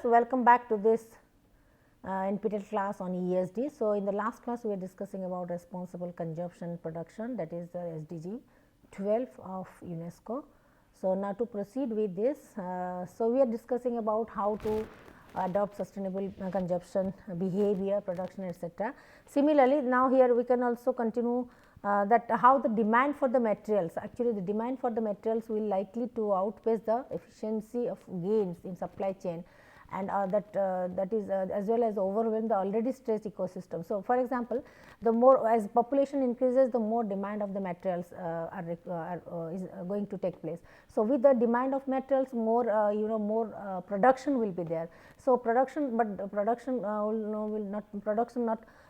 welcome back to this NPTEL class on ESD. So, in the last class we are discussing about responsible consumption production, that is the SDG 12 of UNESCO. So, now to proceed with this, so we are discussing about how to adopt sustainable consumption behavior, production, etc. Similarly, now here we can also continue that how the demand for the materials, actually the demand for the materials will likely to outpace the efficiency of gains in supply chain, and that is as well as overwhelm the already stressed ecosystem. So, for example, the more as population increases, the more demand of the materials is going to take place. So, with the demand of materials, more more production will be there. So, production, but production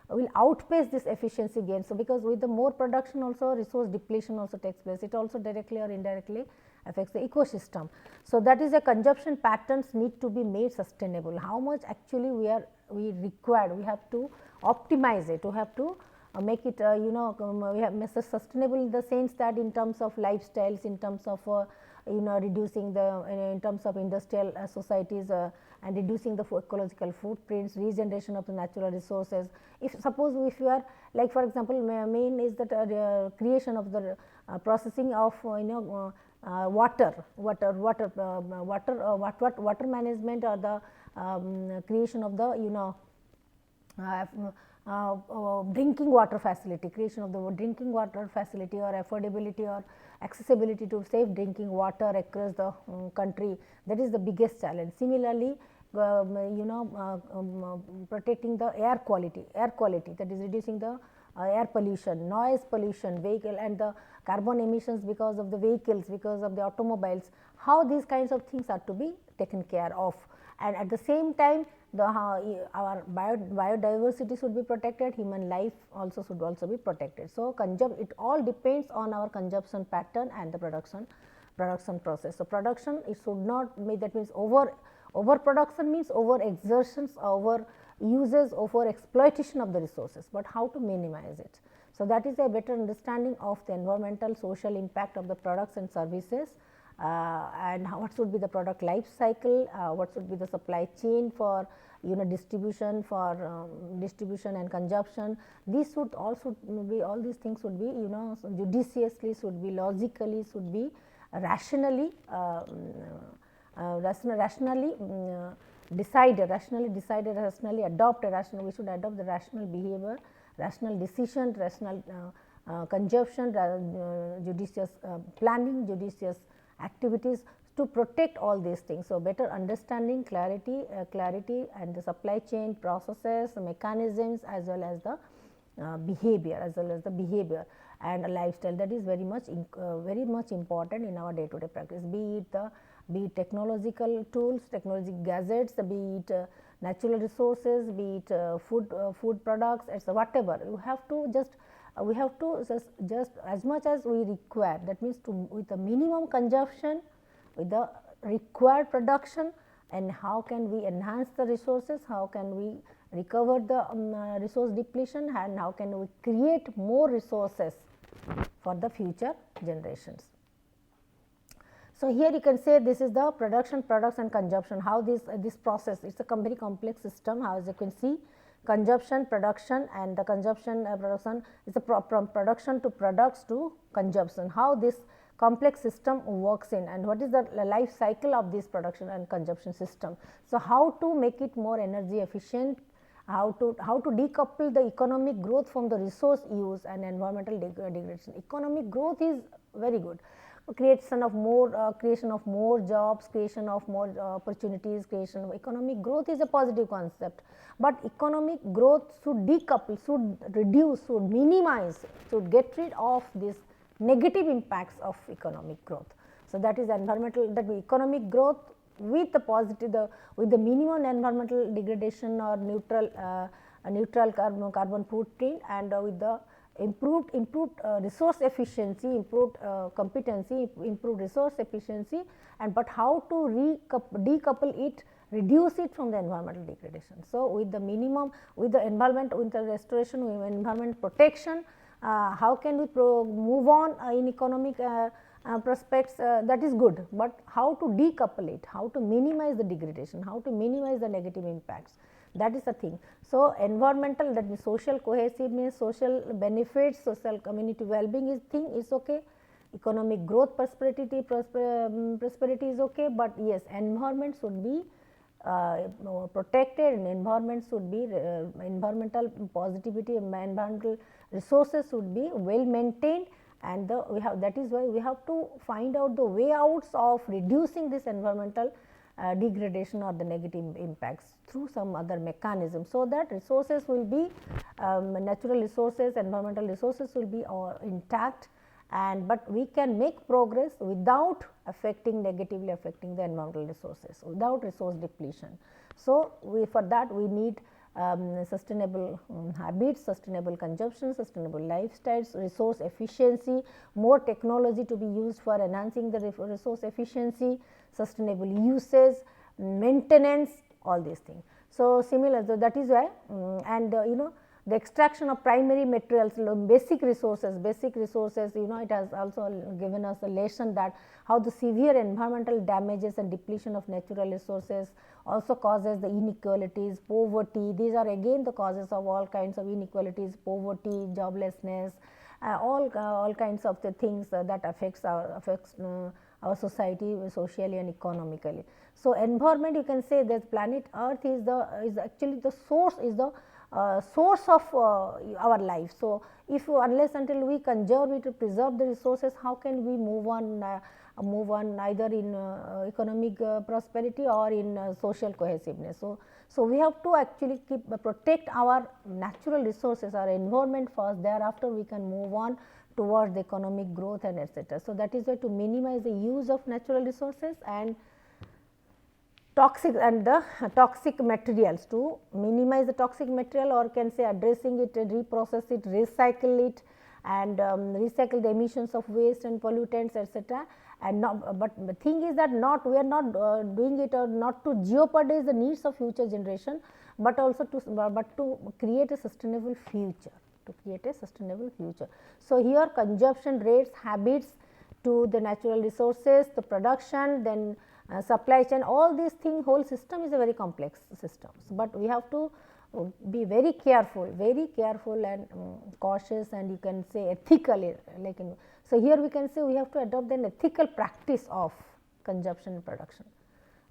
will outpace this efficiency gain. So, because with the more production also resource depletion also takes place, it also directly or indirectly affects the ecosystem. So, that is a consumption patterns need to be made sustainable. How much actually we required, we have to optimize it, we have to make it we have made sustainable in the sense that in terms of lifestyles, in terms of reducing the in terms of industrial societies and reducing the ecological footprints, regeneration of the natural resources. If suppose if you are like, for example, main is that creation of the processing of water management, or the creation of the drinking water facility, creation of the drinking water facility, or affordability or accessibility to safe drinking water across the country, that is the biggest challenge. Similarly, protecting the air quality, that is reducing the air pollution, noise pollution, vehicle and the carbon emissions because of the vehicles, because of the automobiles, how these kinds of things are to be taken care of. And at the same time, our biodiversity should be protected, human life also should also be protected. So, it all depends on our consumption pattern and the production process. So, production it should not be, that means overproduction means over exertions, over uses, over exploitation of the resources, but how to minimize it. So, that is a better understanding of the environmental social impact of the products and services, and what should be the product life cycle, what should be the supply chain for distribution, distribution and consumption. These should also be, all these things should be judiciously, should be logically, should be rationally decided, rationally adopted. We should adopt the rational behavior, rational decision, rational consumption, judicious planning, judicious activities to protect all these things. So, better understanding, clarity and the supply chain processes, mechanisms, as well as the behavior and lifestyle, that is very much important in our day to day practice, be it technological tools, technological gadgets, be it natural resources, be it food products, etc. Whatever, we have to just as much as we require, that means with the minimum consumption, with the required production, and how can we enhance the resources, how can we recover the resource depletion, and how can we create more resources for the future generations. So, here you can say this is the production, products and consumption, how this process, it is a very complex system. How, as you can see, consumption, production, and the consumption production is from production to products to consumption, how this complex system works in, and what is the life cycle of this production and consumption system. So, how to make it more energy efficient, how to decouple the economic growth from the resource use and environmental degradation. Economic growth is very good, creation of more jobs, creation of more opportunities, creation of economic growth is a positive concept, but economic growth should decouple, should reduce, should minimize, should get rid of these negative impacts of economic growth. So, that is environmental, that economic growth with the positive, with the minimum environmental degradation or neutral carbon footprint, and with the improved resource efficiency, improved competency, improved resource efficiency, and but how to decouple it, reduce it from the environmental degradation. So, with the minimum, with the environment, with the restoration, with environment protection, how can we move on in economic prospects, that is good, but how to decouple it, how to minimize the degradation, how to minimize the negative impacts, that is the thing. So, environmental, that means social cohesiveness, social benefits, social community well-being is thing is okay, economic growth, prosperity is okay, but yes, environment should be protected, and environment should be environmental positivity, environmental resources should be well maintained, and we have, that is why we have to find out the way outs of reducing this environmental degradation or the negative impacts through some other mechanism. So, that resources will be natural resources, environmental resources will be intact, and but we can make progress without negatively affecting the environmental resources, without resource depletion. So, for that we need sustainable habits, sustainable consumption, sustainable lifestyles, resource efficiency, more technology to be used for enhancing the resource efficiency, sustainable uses, maintenance, all these things. So, similar, so that is why and the extraction of primary materials, basic resources, it has also given us a lesson that how the severe environmental damages and depletion of natural resources also causes the inequalities, poverty. These are again the causes of all kinds of inequalities, poverty, joblessness, all kinds of the things that affects our society socially and economically. So, environment, you can say that planet Earth is actually the source, is the source of our life. So, if unless until we conserve it, preserve the resources, how can we move on either in economic prosperity or in social cohesiveness. So, we have to actually protect our natural resources, our environment first, thereafter we can move on towards the economic growth and etc. So, that is why to minimize the use of natural resources and the toxic materials, to minimize the toxic material, or can say addressing it, reprocess it, recycle it, and recycle the emissions of waste and pollutants, etc. And but the thing is that we are not doing it, or not to jeopardize the needs of future generation, but also to create a sustainable future, So, here consumption rates, habits to the natural resources, the production, then supply chain, all these things, whole system is a very complex system, but we have to be very careful and cautious, and you can say ethically, so here we can say we have to adopt an ethical practice of consumption and production.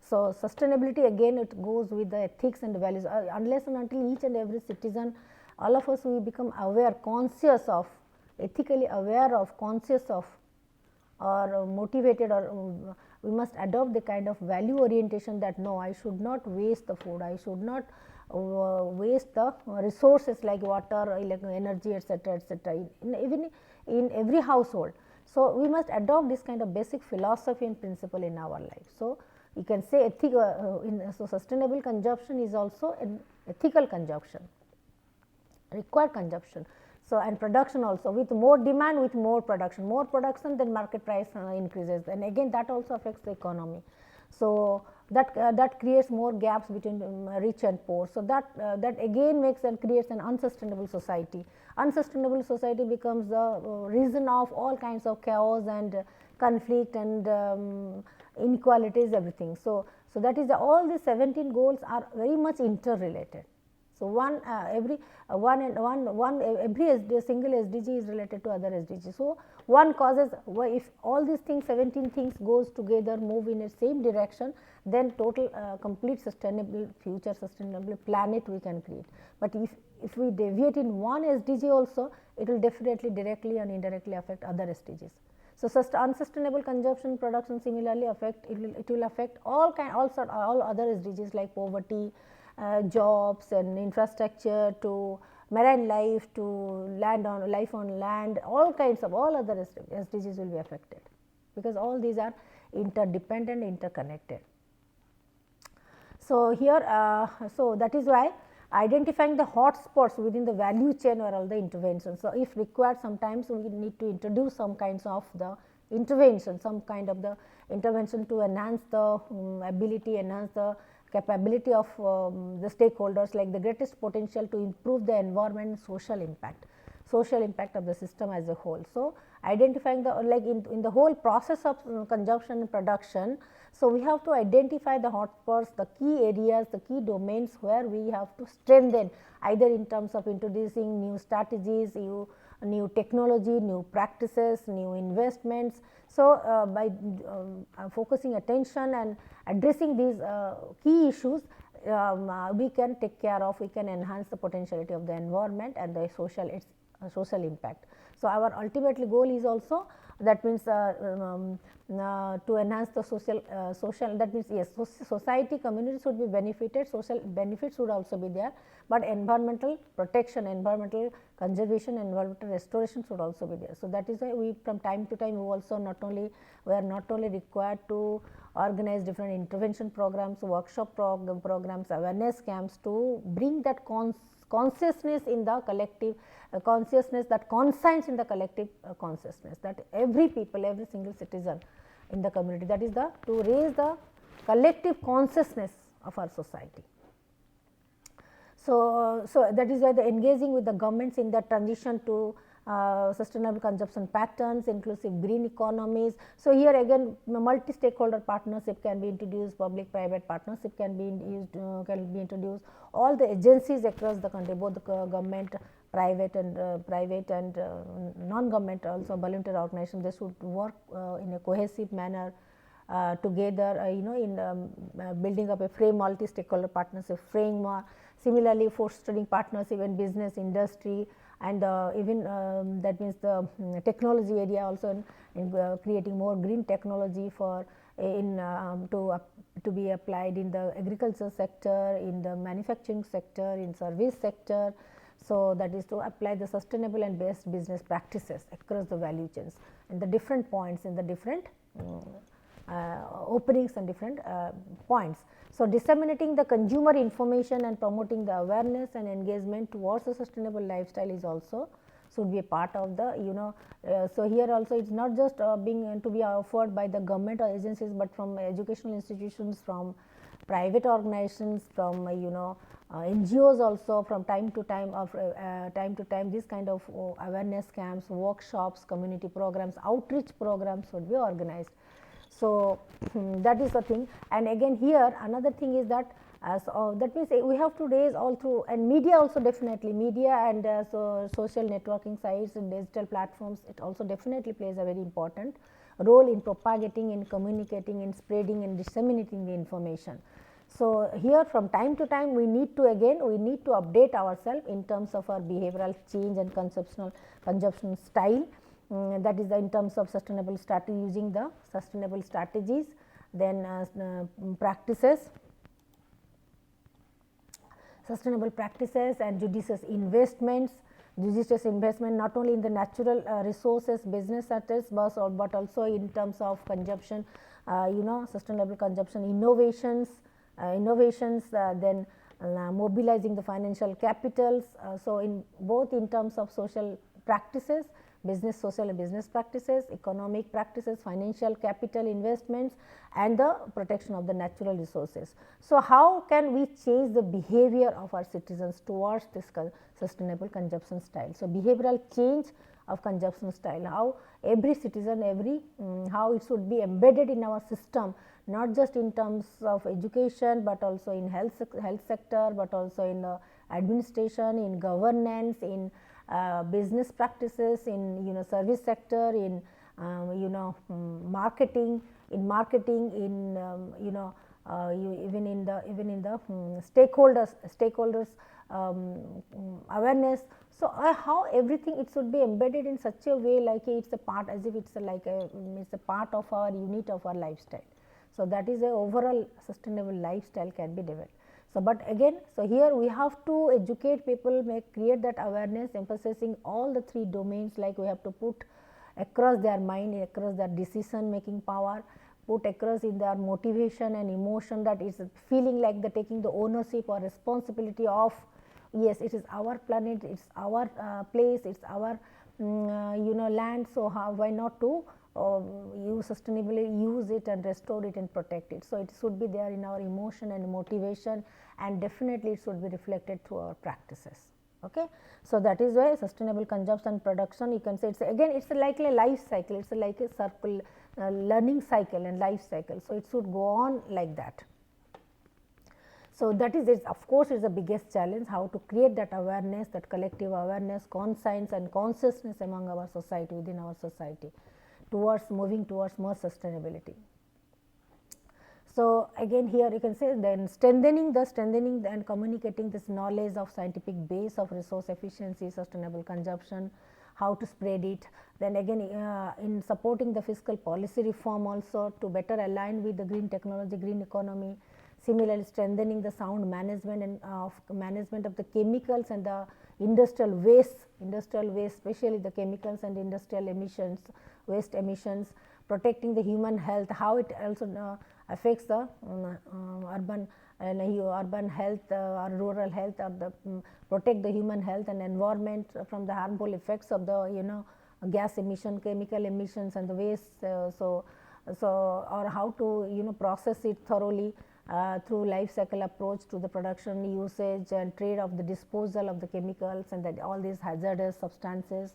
So, sustainability again, it goes with the ethics and values, unless and until each and every citizen, all of us, we become aware, conscious of, ethically aware of, conscious of, or motivated, or we must adopt the kind of value orientation that no, I should not waste the food, I should not waste the resources like water, energy, etc., even in every household. So, we must adopt this kind of basic philosophy and principle in our life. So, you can say ethical, so sustainable consumption is also an ethical consumption, required consumption. So, and production also, with more demand, with more production, then market price increases, and again that also affects the economy. So, that creates more gaps between rich and poor. So, that again makes and creates an unsustainable society. Unsustainable society becomes the reason of all kinds of chaos and conflict and inequalities, everything. So, that is all these 17 goals are very much interrelated. So, every single SDG is related to other SDG. So, one causes, if all these things, 17 things goes together, move in a same direction, then total complete sustainable future, sustainable planet we can create. But if we deviate in one SDG also, it will definitely directly and indirectly affect other SDGs. So, unsustainable consumption, production similarly it will affect all other SDGs like poverty, jobs and infrastructure, to marine life, to life on land, all other SDGs will be affected, because all these are interdependent, interconnected. So, here so that is why identifying the hot spots within the value chain or all the interventions. So, if required, sometimes we need to introduce some kinds of the intervention, some kind of the intervention to enhance the ability, enhance the capability of the stakeholders, like the greatest potential to improve the environment, social impact of the system as a whole. So, identifying the like in the whole process of consumption and production. So, we have to identify the hotspots, the key areas, the key domains where we have to strengthen, either in terms of introducing new strategies, new technology, new practices, new investments. So, by focusing attention and addressing these key issues, we can take care of, we can enhance the potentiality of the environment and the social impact. So, our ultimately goal is also, that means to enhance the social, that means yes, society, community should be benefited, social benefits would also be there, but environmental protection, environmental conservation, environmental restoration should also be there. So, that is why we from time to time we also we are not only required to organize different intervention programs, workshop programs, awareness camps to bring that consciousness in the collective consciousness, that conscience in the collective consciousness, that every people, every single citizen in the community, that is the to raise the collective consciousness of our society. So, that is why the engaging with the governments in the transition to sustainable consumption patterns, inclusive green economies. So, here again multi-stakeholder partnership can be introduced, public-private partnership can be introduced. All the agencies across the country, both the government, private and non-government, also voluntary organizations, they should work in a cohesive manner together, in building up a multi-stakeholder partnership framework. Similarly, fostering partnership in business, industry, and even that means the technology area also, in creating more green technology for to be applied in the agriculture sector, in the manufacturing sector, in service sector. So, that is to apply the sustainable and best business practices across the value chains in the different points, in the different openings and different points. So, disseminating the consumer information and promoting the awareness and engagement towards a sustainable lifestyle is also should be a part of the so here also it is not just being to be offered by the government or agencies, but from educational institutions, from private organizations, from NGOs also, from time to time this kind of awareness camps, workshops, community programs, outreach programs should be organized. So, that is the thing. And again here another thing is that that means we have to raise all through, and media also, definitely media and so social networking sites and digital platforms, it also definitely plays a very important role in propagating, in communicating, in spreading and disseminating the information. So, here from time to time we need to update ourselves in terms of our behavioral change and consumption style. That is in terms of sustainable strategy, using the sustainable strategies, then practices, sustainable practices and judicious investment not only in the natural resources, business assets, but also in terms of consumption, sustainable consumption innovations, then mobilizing the financial capitals. So, in both in terms of social practices, social and business practices, economic practices, financial capital investments, and the protection of the natural resources. So, how can we change the behavior of our citizens towards this sustainable consumption style? So, behavioral change of consumption style, how every citizen, how it should be embedded in our system, not just in terms of education, but also in health sector, but also in administration, in governance, in business practices, in service sector, in marketing, in even in the stakeholders awareness. So, how everything it should be embedded in such a way, like it's a part, as if it's a part of our unit of our lifestyle. So, that is a overall sustainable lifestyle can be developed. So, but again, so here we have to educate people, create that awareness, emphasizing all the three domains, like we have to put across their mind, across their decision making power, put across in their motivation and emotion, that is feeling like the taking the ownership or responsibility of, yes, it is our planet, it is our place, it is our land. So, why not to you sustainably use it and restore it and protect it. So, it should be there in our emotion and motivation, and definitely it should be reflected through our practices. Okay. So, that is why sustainable consumption production, you can say it's again it's like a life cycle, it's like a circle learning cycle and life cycle. So, it should go on like that. So, that is it, of course, is the biggest challenge, how to create that awareness, that collective awareness, conscience and consciousness among our society, within our society, towards moving towards more sustainability. So, again here you can say then strengthening and communicating this knowledge of scientific base of resource efficiency, sustainable consumption, how to spread it. Then again in supporting the fiscal policy reform also to better align with the green technology, green economy. Similarly, strengthening the sound management and management of the chemicals and the industrial waste, especially the chemicals and industrial emissions, waste emissions, protecting the human health, how it also affects the urban urban health or rural health, or the protect the human health and environment from the harmful effects of the gas emission, chemical emissions and the waste. So or how to process it thoroughly through life cycle approach to the production, usage and trade of the disposal of the chemicals and that all these hazardous substances,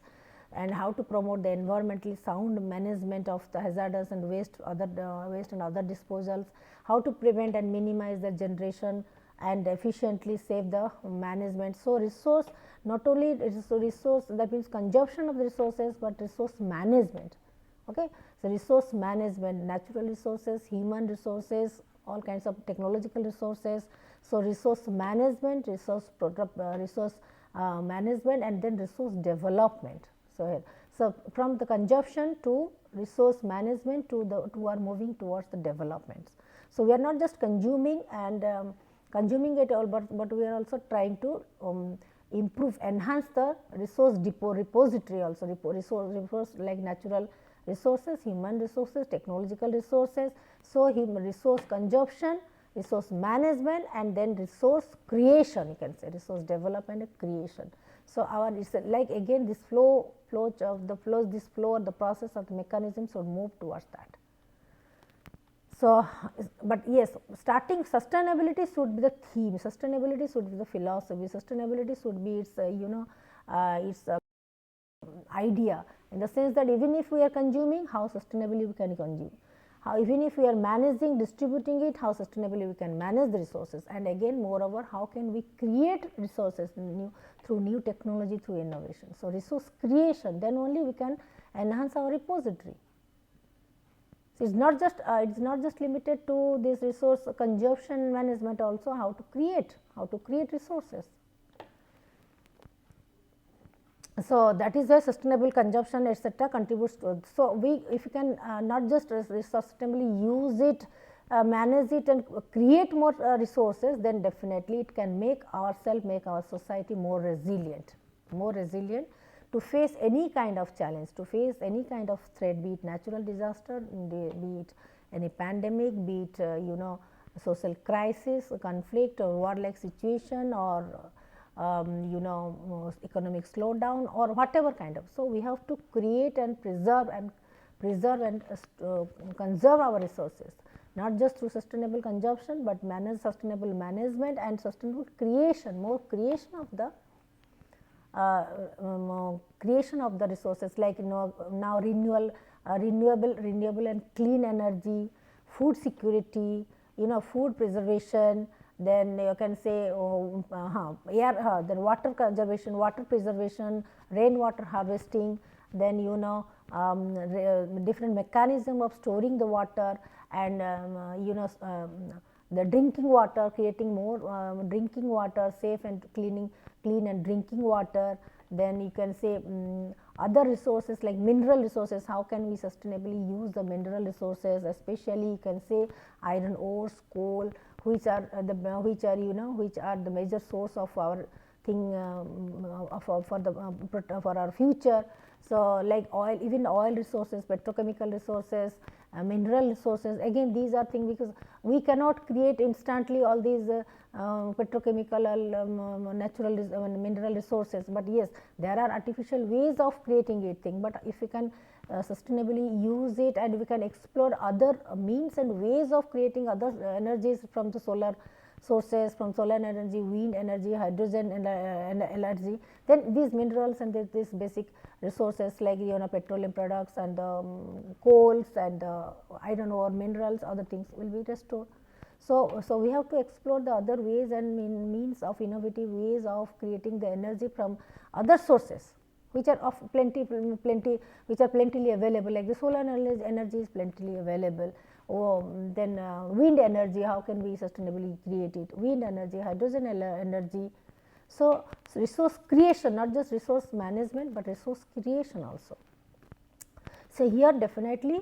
and how to promote the environmentally sound management of the hazardous and waste and other disposals, how to prevent and minimize the generation and efficiently save the management. So, resource not only resource, that means consumption of the resources, but resource management. Okay. So, resource management, natural resources, human resources, all kinds of technological resources. So, resource management, resource management and then resource development. So, from the consumption to resource management to are moving towards the developments. So, we are not just consuming and consuming it all, but we are also trying to improve, enhance the resource repository also, resource like natural resources, human resources, technological resources. So, resource consumption, resource management and then resource creation, you can say resource development and creation. So, our is like again this flow of the flows, this flow or the process of the mechanism should move towards that. So, but yes, starting sustainability should be the theme, sustainability should be the philosophy, sustainability should be its its idea, in the sense that even if we are consuming, how sustainably we can consume, how even if we are managing, distributing it, how sustainably we can manage the resources, and again moreover how can we create resources through new technology, through innovation. So, resource creation, then only we can enhance our repository. So, it's not just limited to this resource consumption management, also how to create resources. So, that is why sustainable consumption etcetera contributes to. So, if you can not just sustainably use it, manage it and create more resources, then definitely it can make our society more resilient to face any kind of challenge, to face any kind of threat, be it natural disaster, be it any pandemic, be it social crisis, conflict or war-like situation, or economic slowdown or whatever kind of. So, we have to create and preserve and conserve our resources, not just through sustainable consumption, but sustainable management and sustainable creation, more creation of the resources, like now renewable and clean energy, food security, food preservation. Then you can say then water conservation, water preservation, rainwater harvesting, then different mechanism of storing the water, and the drinking water, creating more drinking water, safe and clean and drinking water. Then you can say other resources like mineral resources, how can we sustainably use the mineral resources, especially you can say iron ores, coal, which are the major source of our for our future. So, like oil, even oil resources, petrochemical resources, mineral resources, again these are things, because we cannot create instantly all these petrochemical natural mineral resources, but yes, there are artificial ways of creating it thing, but if we can sustainably use it and we can explore other means and ways of creating other energies from the sources from solar energy, wind energy, hydrogen energy, then these minerals and these basic resources like petroleum products and coals and iron ore minerals, other things will be restored. So we have to explore the other ways and means of innovative ways of creating the energy from other sources which are of plenty which are plentifully available, like the solar energy is plentifully available. Then wind energy, how can we sustainably create it? Wind energy, hydrogen energy. So resource creation, not just resource management, but resource creation also. So here definitely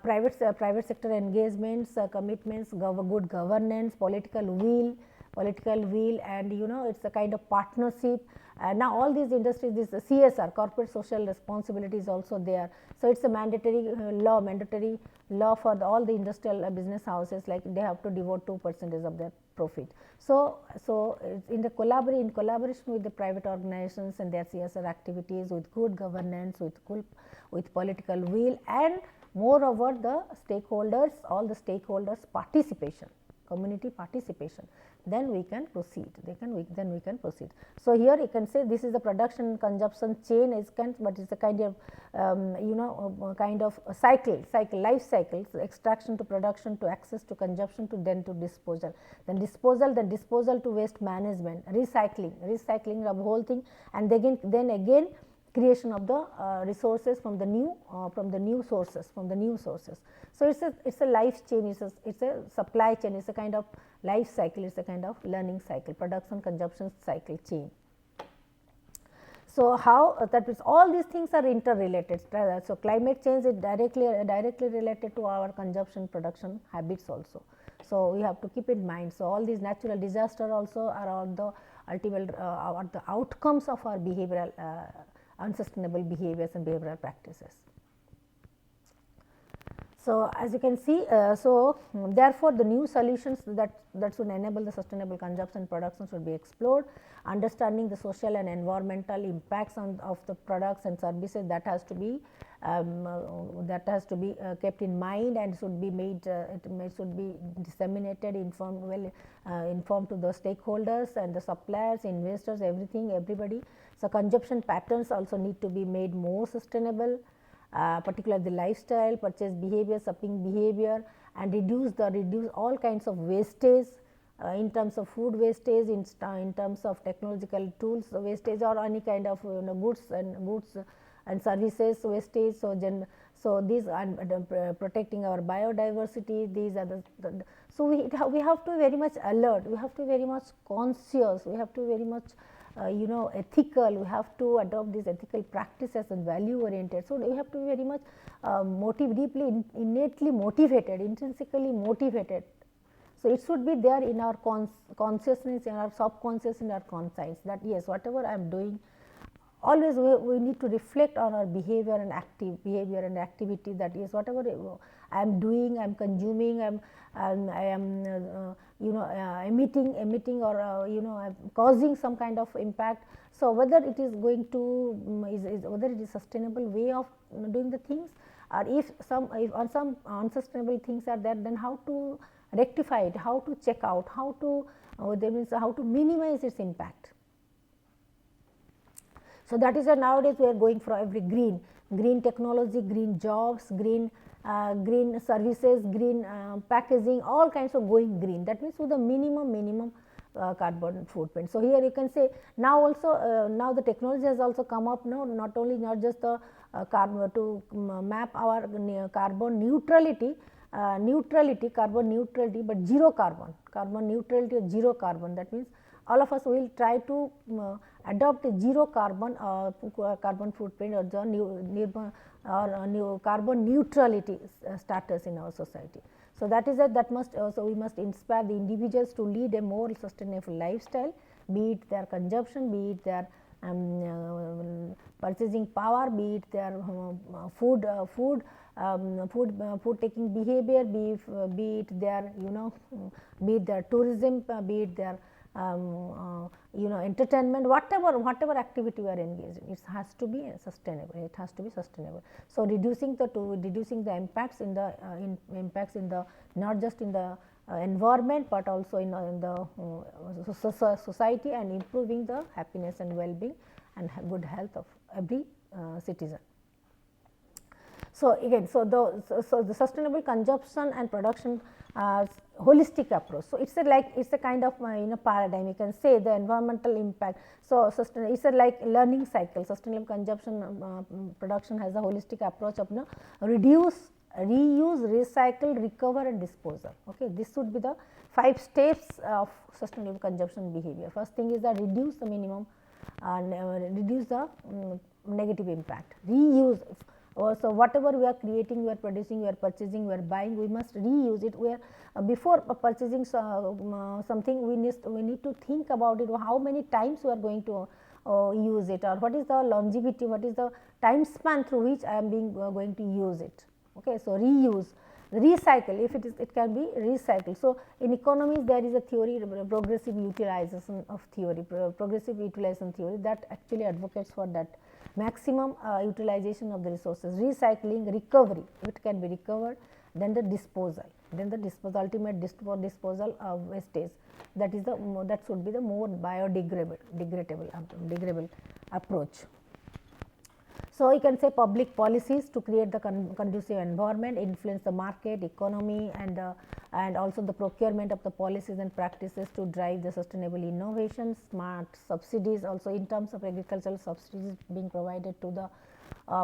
private sector engagements, commitments, good governance, political will, and it's a kind of partnership. Now all these industries, this CSR, corporate social responsibility, is also there. So it's a mandatory law for all the industrial business houses, like they have to devote 2% of their profit. So in the collaboration with the private organizations and their CSR activities, with good governance, with political will, and moreover the stakeholders, all the stakeholders participation, community participation, then we can proceed. Then we can proceed. So here you can say this is the production and consumption chain, but it's a kind of kind of a life cycle. So extraction to production to access to consumption to then to disposal, then disposal to waste management, recycling of the whole thing, and then again creation of the resources from the new sources. So it's a life chain, it's a supply chain, it's a kind of life cycle, it's a kind of learning cycle, production consumption cycle chain. So how that is, all these things are interrelated. So climate change is directly related to our consumption production habits also. So we have to keep in mind. So all these natural disasters also are all the ultimate are the outcomes of our behavioral unsustainable behaviors and behavioral practices. So as you can see, therefore the new solutions that should enable the sustainable consumption production should be explored. Understanding the social and environmental impacts of the products and services, that has to be kept in mind and should be made. Should be disseminated, informed to the stakeholders and the suppliers, investors, everybody. So consumption patterns also need to be made more sustainable. Particularly the lifestyle, purchase behavior, shopping behavior, and reduce all kinds of wastage in terms of food wastage, in terms of technological tools wastage, or any kind of goods and services wastage. So these are protecting our biodiversity. These are so we have to be very much alert. We have to be very much conscious. We have to be very much ethical. We have to adopt these ethical practices and value oriented. So we have to be very much deeply innately motivated, intrinsically motivated. So it should be there in our consciousness, in our subconscious, in our conscience, that yes, whatever I am doing, always we need to reflect on our behavior and activity, that yes, whatever I am doing, I am consuming, I am emitting or I am causing some kind of impact. So whether it is going to whether it is sustainable way of doing the things, or if some unsustainable things are there, then how to rectify it, how to check out, how to how to minimize its impact. So that is why nowadays we are going for every green technology, green jobs, green services, green packaging, all kinds of going green. That means with the minimum carbon footprint. So here you can say now also now the technology has also come up now, not just the carbon to map our carbon neutrality, carbon neutrality, but zero carbon neutrality or zero carbon. That means all of us will try to adopt a zero carbon footprint or the new carbon neutrality status in our society. So that is that must also we must inspire the individuals to lead a more sustainable lifestyle, be it their consumption, be it their purchasing power, be it their food taking behavior, be it their be it their tourism, be it their entertainment, whatever activity we are engaged in, it has to be sustainable. So reducing the impacts in the not just in the environment, but also in the society, and improving the happiness and well-being and good health of every citizen. So, again, so the sustainable consumption and production holistic approach. So, it is a like it is a kind of paradigm, you can say the environmental impact. So, it is a like learning cycle. Sustainable consumption production has a holistic approach of reduce, reuse, recycle, recover and disposal. Okay. This should be the 5 steps of sustainable consumption behavior. First thing is that reduce the minimum and reduce the negative impact. Reuse. So, whatever we are creating, we are producing, we are purchasing, we are buying, we must reuse it. We are before purchasing something, we need to think about it, how many times we are going to use it, or what is the longevity, what is the time span through which I am going to use it. Okay. So, reuse, recycle, if it can be recycled. So, in economies there is a theory, progressive utilization of theory, progressive utilization theory, that actually advocates for that maximum utilization of the resources, recycling, recovery, it can be recovered, then the disposal, ultimate disposal of wastage, that is the that should be the more degradable approach. So, you can say public policies to create the conducive environment, influence the market, economy, and also the procurement of the policies and practices to drive the sustainable innovation, smart subsidies, also in terms of agricultural subsidies being provided to the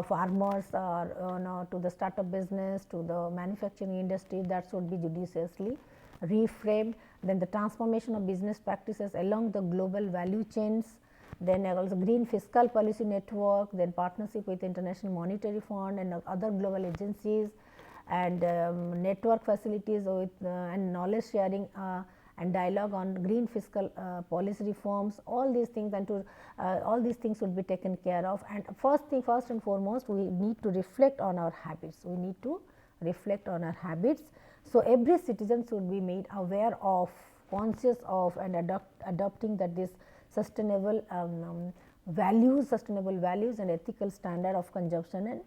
farmers, or to the startup business, to the manufacturing industry, that should be judiciously reframed. Then the transformation of business practices along the global value chains. Then also green fiscal policy network, then partnership with International Monetary Fund and other global agencies, and network facilities with and knowledge sharing and dialogue on green fiscal policy reforms. All these things all these things should be taken care of. And first and foremost, we need to reflect on our habits. We need to reflect on our habits. So, every citizen should be made aware of, conscious of, and adopting that this sustainable values and ethical standard of consumption and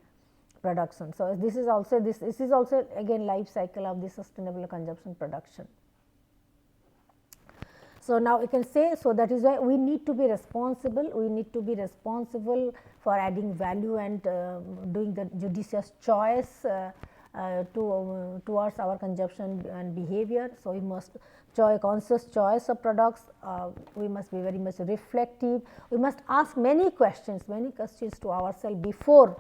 production. So, this is also again life cycle of the sustainable consumption production. So, now you can say, so that is why we need to be responsible, for adding value and doing the judicious choice towards our consumption and behavior. So, we must conscious choice of products, we must be very much reflective, we must ask many questions to ourselves before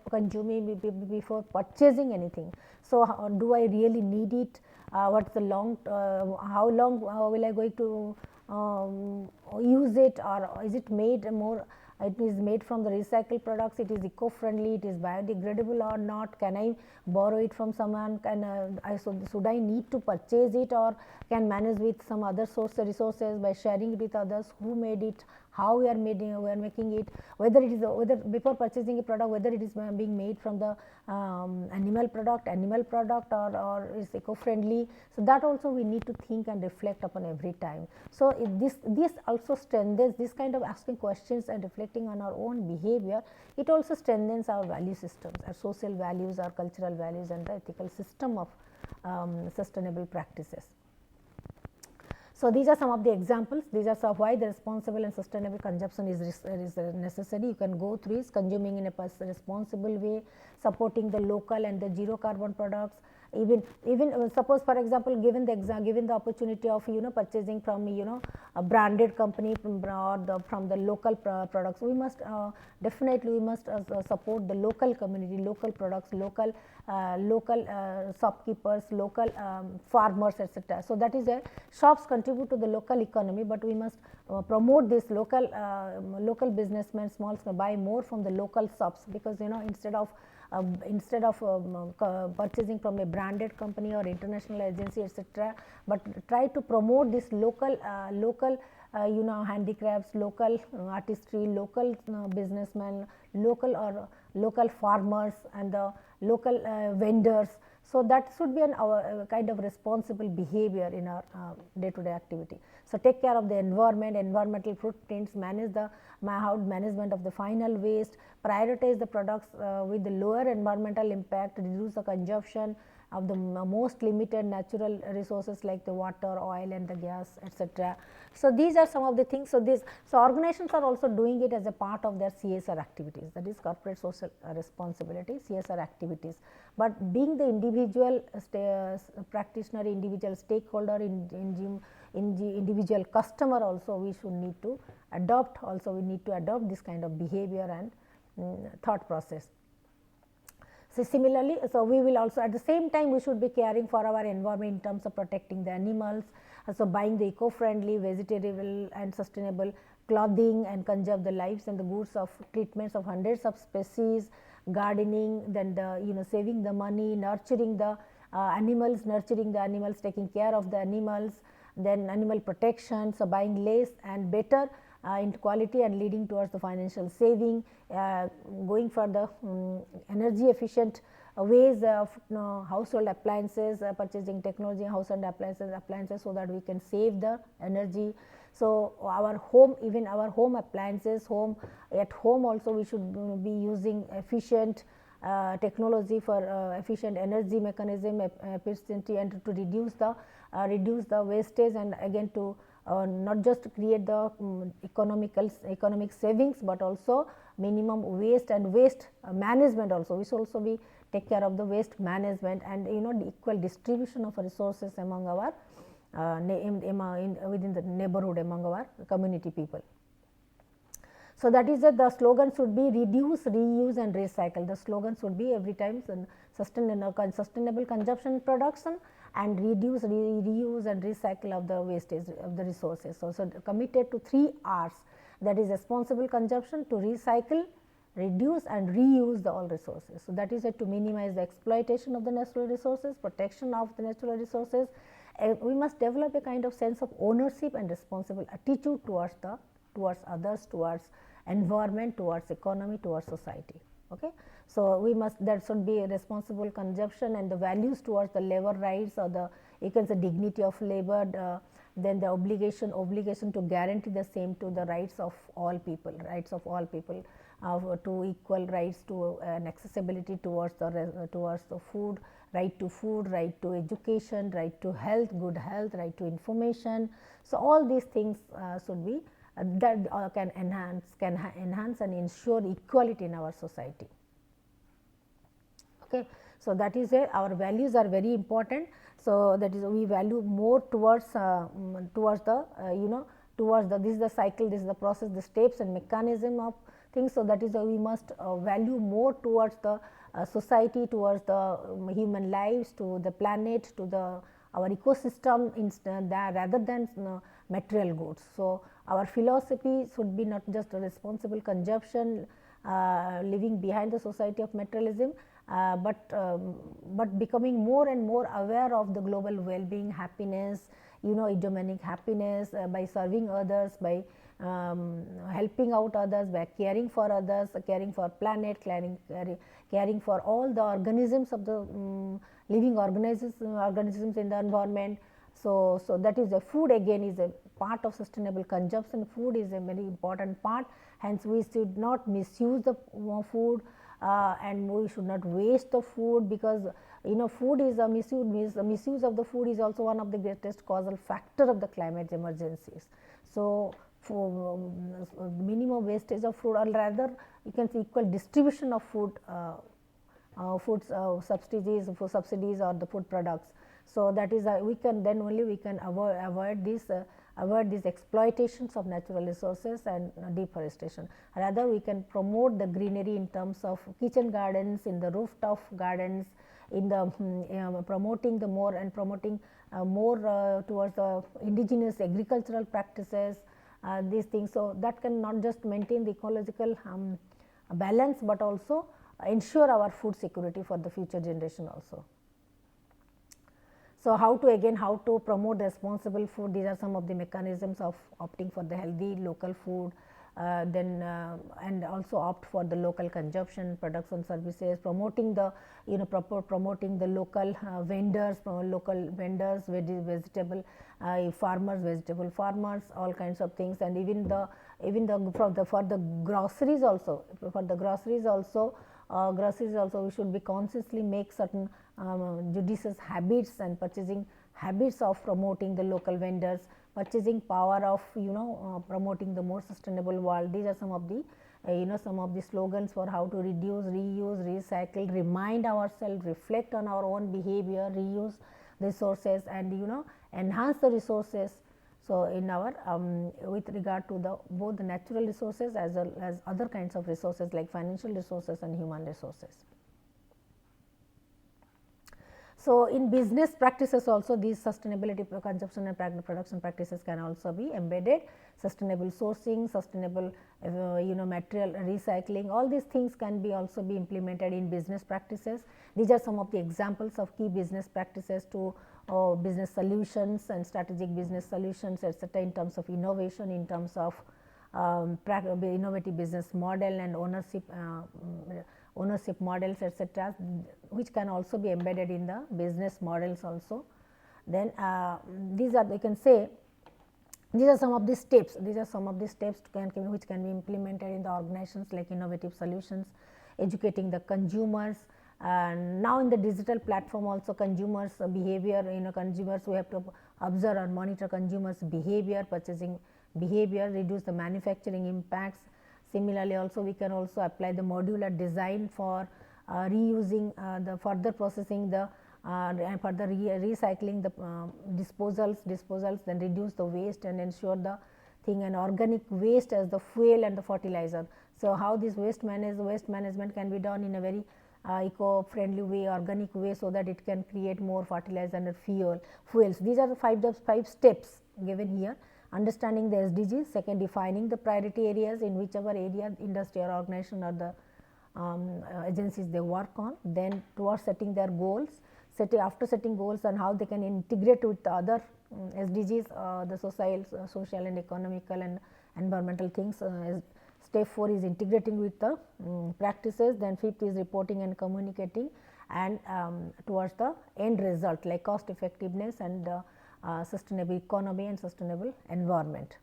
consuming, before purchasing anything. So, do I really need it? What is the how long will I going to use it, or is it made more? It is made from the recycled products, it is eco-friendly, it is biodegradable or not, can I borrow it from someone, should I need to purchase it, or can manage with some other resources by sharing it with others, who made it, how we are making it, whether before purchasing a product, whether it is being made from the animal product or is eco-friendly. So, that also we need to think and reflect upon every time. So, this also strengthens this kind of asking questions and reflecting on our own behavior. It also strengthens our value systems, our social values, our cultural values, and the ethical system of sustainable practices. So, these are some of the examples. These are why the responsible and sustainable consumption is necessary. You can go through it: consuming in a responsible way, supporting the local and the zero carbon products. Even suppose, for example, given the opportunity of purchasing from a branded company from the local products, we must definitely support the local community, local products, local shopkeepers, local farmers, etc. So, that is where shops contribute to the local economy, but we must promote this local businessmen, small buy more from the local shops, because instead of purchasing from a branded company or international agency, etc., but try to promote this local handicrafts, local artistry, local businessmen, local farmers, and the local vendors. So, that should be our kind of responsible behavior in our day-to-day activity. So, take care of the environment, environmental footprints, management of the final waste, prioritize the products with the lower environmental impact, reduce the consumption, of the most limited natural resources like the water, oil and the gas, etc. So, these are some of the things. So organizations are also doing it as a part of their CSR activities, that is corporate social responsibility, CSR activities. But being the individual practitioner, individual stakeholder, individual customer also, we should need to adopt, also we need to adopt this kind of behavior and thought process. So, similarly, so we will also at the same time we should be caring for our environment in terms of protecting the animals. So, buying the eco-friendly, vegetable and sustainable clothing and conserve the lives and the goods of treatments of hundreds of species, gardening, then the saving the money, nurturing the animals, taking care of the animals, then animal protection. So, buying less and better in quality and leading towards the financial saving, going for the energy efficient ways of household appliances, purchasing technology household appliances so that we can save the energy. So, our home, even our home appliances, at home also we should be using efficient technology for efficient energy mechanism efficiency, and to reduce the wastage, and again to not just create the economic savings, but also minimum waste and waste management also. We should also be take care of the waste management and the equal distribution of resources among our within the neighborhood, among our community people. So, that is that the slogan should be reduce, reuse and recycle. The slogan should be every time sustainable consumption production and reduce, reuse and recycle of the wastage of the resources. So, committed to 3 R's, that is responsible consumption, to recycle, reduce and reuse the all resources. So, that is to minimize the exploitation of the natural resources, protection of the natural resources. We must develop a kind of sense of ownership and responsible attitude towards others, towards environment, towards economy, towards society. Okay. So, we must, that should be a responsible consumption, and the values towards the labor rights, or the you can say dignity of labor, then the obligation to guarantee the same to the rights of all people, to equal rights to and accessibility towards the food, right to food, right to education, right to health, good health, right to information. So, all these things should be that can enhance and ensure equality in our society. Okay. So, that is where our values are very important. So, that is we value more towards this is the cycle, this is the process, the steps and mechanism of things. So, that is why we must value more towards the society, towards the human lives, to the planet, to the our ecosystem rather than material goods. So, our philosophy should be not just a responsible consumption, living behind the society of materialism, but becoming more and more aware of the global well-being, happiness, eudaimonic happiness, by serving others, by helping out others, by caring for others, caring for planet, caring for all the organisms of the living organisms in the environment. So, that is the food again is a part of sustainable consumption. Food is a very important part, hence we should not misuse the food, and we should not waste the food, because food is a misuse of the food is also one of the greatest causal factor of the climate emergencies. So, for minimum wastage of food, or rather you can see equal distribution of food subsidies or the food products. So, that is we can then only we can avoid these exploitations of natural resources and deforestation. Rather, we can promote the greenery in terms of kitchen gardens, in the rooftop gardens, in the promoting the more towards the indigenous agricultural practices, these things. So, that can not just maintain the ecological balance, but also ensure our food security for the future generation also. So, how to promote the responsible food? These are some of the mechanisms of opting for the healthy local food, and also opt for the local consumption, products and services, promoting the promoting the local vendors, vegetable farmers, all kinds of things, and even for the groceries also, groceries also we should be consciously make certain judicious habits and purchasing habits of promoting the local vendors, purchasing power of promoting the more sustainable world. These are some of the some of the slogans for how to reduce, reuse, recycle, remind ourselves, reflect on our own behavior, reuse resources and enhance the resources. So, in our with regard to the both the natural resources as well as other kinds of resources like financial resources and human resources. So, in business practices also these sustainability consumption and production practices can also be embedded. Sustainable sourcing, sustainable material recycling, all these things can be also be implemented in business practices. These are some of the examples of key business practices to business solutions and strategic business solutions, etc., in terms of innovation, in terms of innovative business model and ownership models, etc., which can also be embedded in the business models also. Then these are, we can say, these are some of the steps. These are some of the steps which can be implemented in the organizations like innovative solutions, educating the consumers. And now in the digital platform also consumers behavior, consumers we have to observe and monitor consumers behavior, purchasing behavior, reduce the manufacturing impacts. Similarly, also we can also apply the modular design for reusing the further processing the further recycling the disposals, then reduce the waste and ensure the thing and organic waste as the fuel and the fertilizer. So, how this waste management can be done in a very eco-friendly way, organic way, so that it can create more fertilizer and fuels. These are the five steps given here. Understanding the SDGs, second defining the priority areas in whichever area industry or organization or the agencies they work on, then towards setting their goals, after setting goals and how they can integrate with the other SDGs, the social and economical and environmental things. Step 4 is integrating with the practices, then 5th is reporting and communicating, and towards the end result like cost effectiveness and sustainable economy and sustainable environment.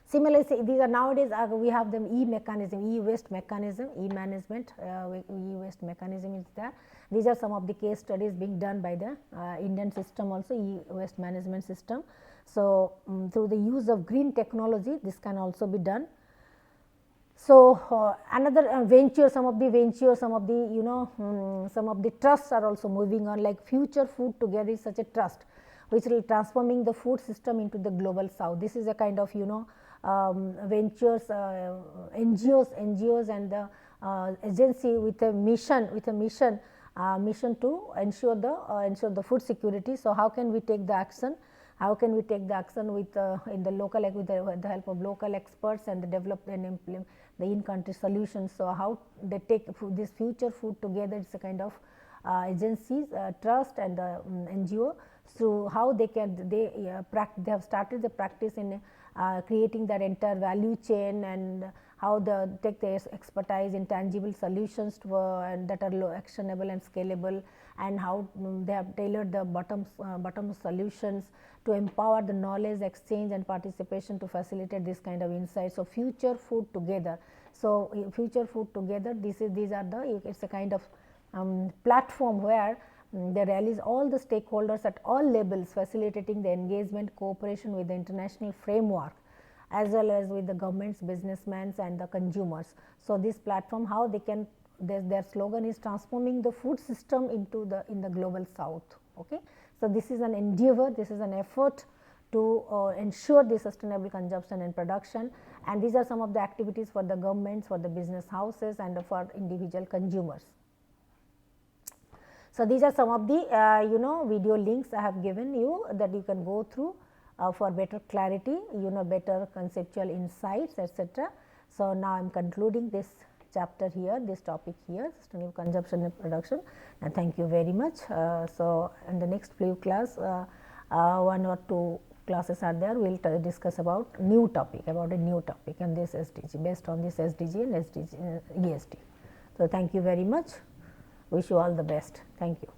Similarly, these are nowadays we have the e-mechanism, e-waste mechanism, e-management, e-waste mechanism is there. These are some of the case studies being done by the Indian system also, e-waste management system. So, through the use of green technology this can also be done. So, another venture, some of the some of the trusts are also moving on, like Future Food Together is such a trust which will transforming the food system into the global south. This is a kind of ventures, NGOs and the agency with a mission to ensure the food security. So, how can we take the action? How can we take the action with in the local, with the help of local experts and develop and implement the in-country solutions. So, how they take this Future Food Together, it's a kind of agencies, trust and NGO. So, how they have started the practice in creating that entire value chain, and how they take their expertise in tangible solutions to, and that are actionable and scalable, and how they have tailored the bottom solutions to empower the knowledge exchange and participation to facilitate this kind of insights. So, Future Food Together. So, Future Food Together, these are the, it's a kind of platform where they rallies all the stakeholders at all levels, facilitating the engagement, cooperation with the international framework as well as with the governments, businessmen and the consumers. So, this platform, how they can, their slogan is transforming the food system into in the global south. Okay. So, this is an endeavor, this is an effort to ensure the sustainable consumption and production, and these are some of the activities for the governments, for the business houses and for individual consumers. So, these are some of the video links I have given you that you can go through for better clarity, better conceptual insights, etc. So, now I am concluding this chapter here, this topic here, sustainable consumption and production, and thank you very much. So, in the next few class, 1 or 2 classes are there, we will discuss about a new topic and this SDG, based on this SDG and ESD. So, thank you very much, wish you all the best, thank you.